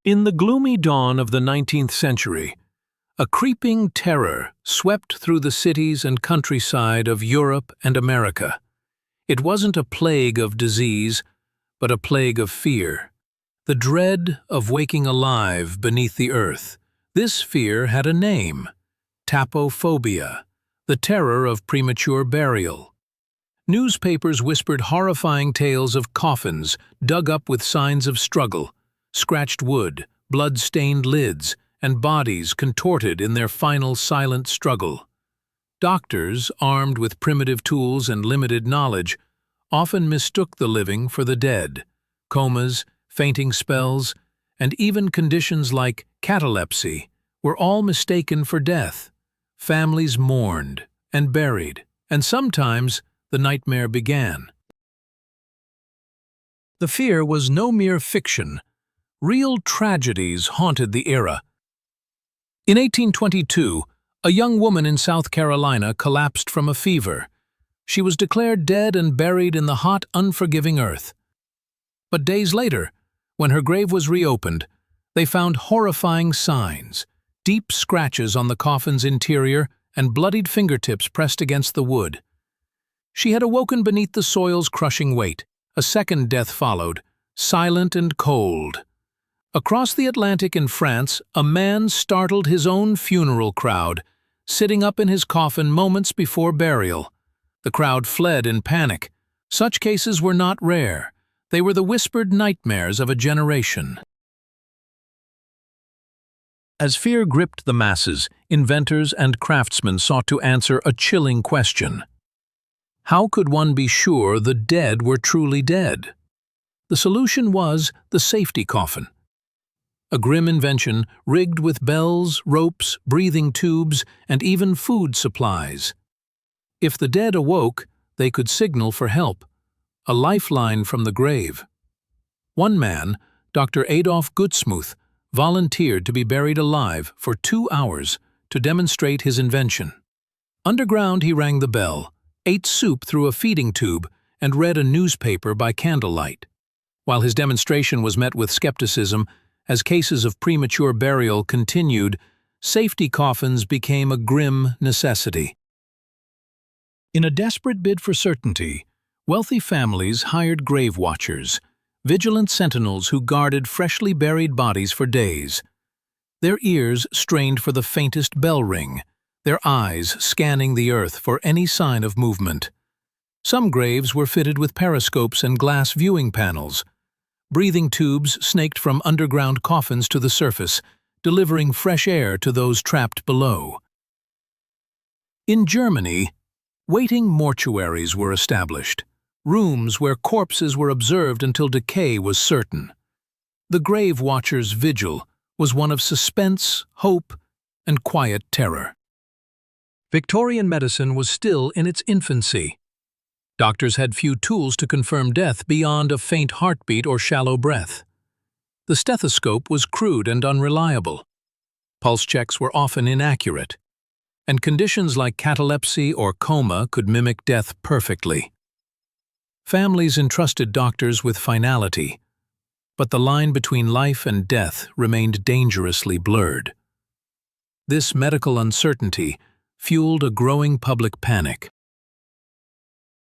In the gloomy dawn of the 19th century, a creeping terror swept through the cities and countryside of Europe and America. It wasn't a plague of disease, but a plague of fear. The dread of waking alive beneath the earth. This fear had a name: Taphophobia, the terror of premature burial. Newspapers whispered horrifying tales of coffins dug up with signs of struggle, scratched wood, blood-stained lids, and bodies contorted in their final silent struggle. Doctors, armed with primitive tools and limited knowledge, often mistook the living for the dead. Comas, fainting spells, and even conditions like catalepsy were all mistaken for death. Families mourned and buried, and sometimes the nightmare began. The fear was no mere fiction. Real tragedies haunted the era. In 1822, a young woman in South Carolina collapsed from a fever. She was declared dead and buried in the hot, unforgiving earth. But days later, when her grave was reopened, they found horrifying signs: deep scratches on the coffin's interior and bloodied fingertips pressed against the wood. She had awoken beneath the soil's crushing weight. A second death followed, silent and cold. Across the Atlantic in France, a man startled his own funeral crowd, sitting up in his coffin moments before burial. The crowd fled in panic. Such cases were not rare. They were the whispered nightmares of a generation. As fear gripped the masses, inventors and craftsmen sought to answer a chilling question. How could one be sure the dead were truly dead? The solution was the safety coffin. A grim invention rigged with bells, ropes, breathing tubes, and even food supplies. If the dead awoke, they could signal for help, a lifeline from the grave. One man, Dr. Adolf Gutsmuth, volunteered to be buried alive for 2 hours to demonstrate his invention. Underground, he rang the bell, ate soup through a feeding tube, and read a newspaper by candlelight. While his demonstration was met with skepticism, as cases of premature burial continued, safety coffins became a grim necessity. In a desperate bid for certainty, wealthy families hired grave watchers, vigilant sentinels who guarded freshly buried bodies for days. Their ears strained for the faintest bell ring, their eyes scanning the earth for any sign of movement. Some graves were fitted with periscopes and glass viewing panels. Breathing tubes snaked from underground coffins to the surface, delivering fresh air to those trapped below. In Germany, waiting mortuaries were established, rooms where corpses were observed until decay was certain. The grave watcher's vigil was one of suspense, hope, and quiet terror. Victorian medicine was still in its infancy. Doctors had few tools to confirm death beyond a faint heartbeat or shallow breath. The stethoscope was crude and unreliable. Pulse checks were often inaccurate, and conditions like catalepsy or coma could mimic death perfectly. Families entrusted doctors with finality, but the line between life and death remained dangerously blurred. This medical uncertainty fueled a growing public panic.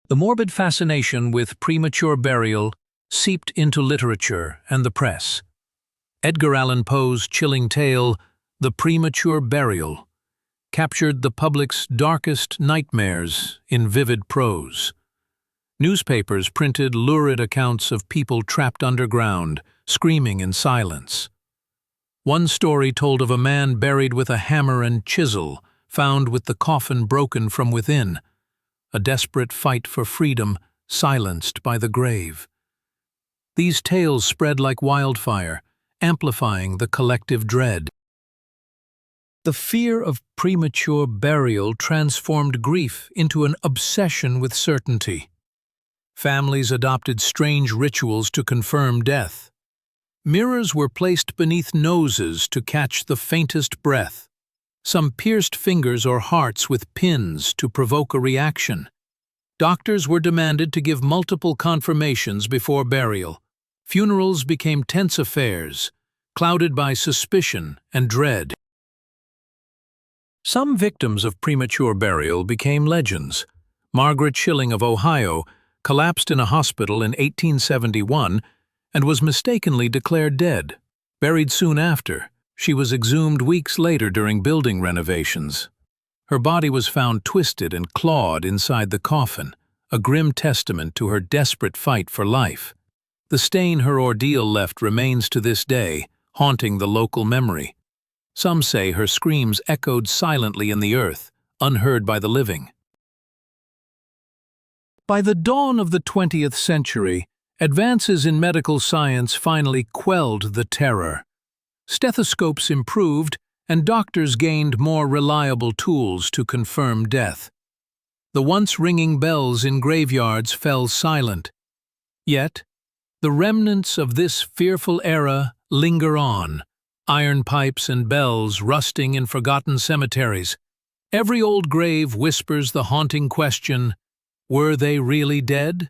The morbid fascination with premature burial seeped into literature and the press. Edgar Allan Poe's chilling tale, The Premature Burial, captured the public's darkest nightmares in vivid prose. Newspapers printed lurid accounts of people trapped underground, screaming in silence. One story told of a man buried with a hammer and chisel, found with the coffin broken from within. A desperate fight for freedom, silenced by the grave. These tales spread like wildfire, amplifying the collective dread. The fear of premature burial transformed grief into an obsession with certainty. Families adopted strange rituals to confirm death. Mirrors were placed beneath noses to catch the faintest breath. Some pierced fingers or hearts with pins to provoke a reaction. Doctors were demanded to give multiple confirmations before burial. Funerals became tense affairs. clouded by suspicion and dread. Some victims of premature burial became legends. Margaret Schilling of Ohio collapsed in a hospital in 1871 and was mistakenly declared dead. Buried soon after, she was exhumed weeks later during building renovations. Her body was found twisted and clawed inside the coffin, a grim testament to her desperate fight for life. The stain her ordeal left remains to this day, haunting the local memory. Some say her screams echoed silently in the earth, unheard by the living. By the dawn of the 20th century, advances in medical science finally quelled the terror. Stethoscopes improved, and doctors gained more reliable tools to confirm death. The once ringing bells in graveyards fell silent. Yet, the remnants of this fearful era linger on, iron pipes and bells rusting in forgotten cemeteries. Every old grave whispers the haunting question, were they really dead?